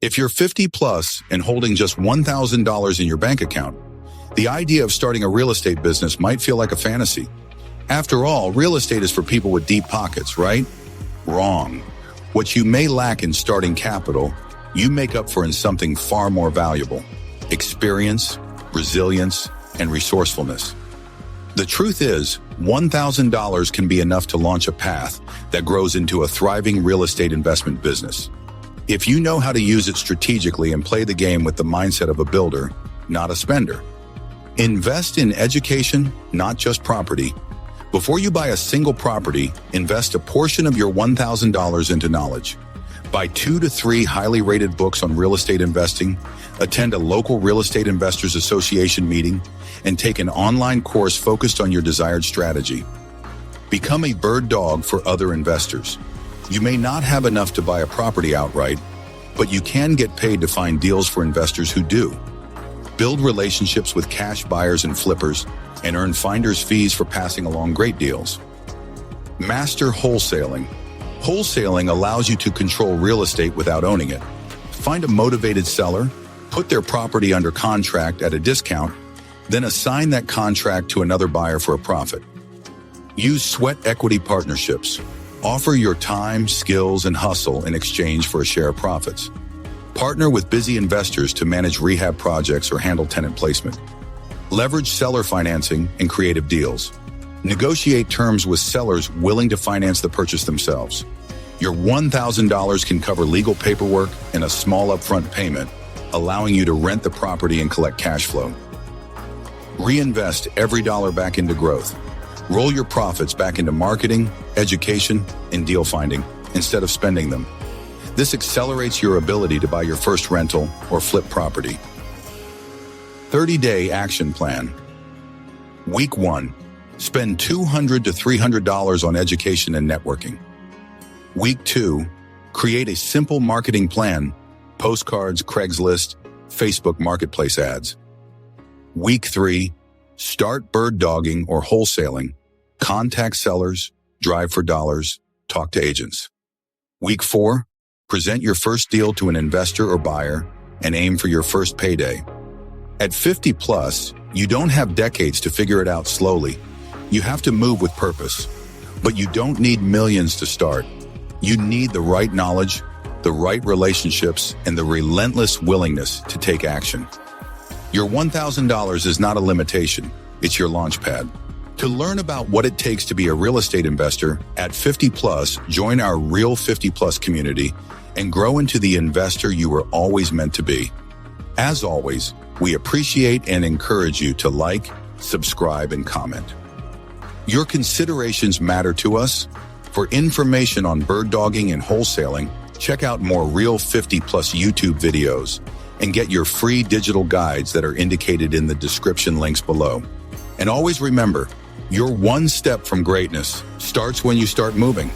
If you're 50 plus and holding just $1,000 in your bank account, the idea of starting a real estate business might feel like a fantasy. After all, real estate is for people with deep pockets, right? Wrong. What you may lack in starting capital, you make up for in something far more valuable: experience, resilience, and resourcefulness. The truth is, $1,000 can be enough to launch a path that grows into a thriving real estate investment business. If you know how to use it strategically and play the game with the mindset of a builder, not a spender. Invest in education, not just property. Before you buy a single property, invest a portion of your $1,000 into knowledge. Buy 2 to 3 highly rated books on real estate investing, attend a local Real Estate Investors Association meeting, and take an online course focused on your desired strategy. Become a bird dog for other investors. You may not have enough to buy a property outright, but you can get paid to find deals for investors who do. Build relationships with cash buyers and flippers, and earn finder's fees for passing along great deals. Master wholesaling. Wholesaling allows you to control real estate without owning it. Find a motivated seller, put their property under contract at a discount, then assign that contract to another buyer for a profit. Use sweat equity partnerships. Offer your time, skills, and hustle in exchange for a share of profits. Partner with busy investors to manage rehab projects or handle tenant placement. Leverage seller financing and creative deals. Negotiate terms with sellers willing to finance the purchase themselves. Your $1,000 can cover legal paperwork and a small upfront payment, allowing you to rent the property and collect cash flow. Reinvest every dollar back into growth. Roll your profits back into marketing, education, and deal finding instead of spending them. This accelerates your ability to buy your first rental or flip property. 30-day action plan. Week 1. Spend $200 to $300 on education and networking. Week 2. Create a simple marketing plan: postcards, Craigslist, Facebook Marketplace ads. Week 3. Start bird dogging or wholesaling. Contact sellers, drive for dollars, talk to agents. Week 4. Present your first deal to an investor or buyer and aim for your first payday. At 50 plus, you don't have decades to figure it out slowly. You have to move with purpose. But you don't need millions to start. You need the right knowledge, the right relationships, and the relentless willingness to take action. Your $1,000 is not a limitation, it's your launch pad. To learn about what it takes to be a real estate investor at 50 plus, join our Real 50 Plus community and grow into the investor you were always meant to be. As always, we appreciate and encourage you to like, subscribe, and comment. Your considerations matter to us. For information on bird dogging and wholesaling, check out more Real 50 Plus YouTube videos and get your free digital guides that are indicated in the description links below. And always remember, your one step from greatness starts when you start moving.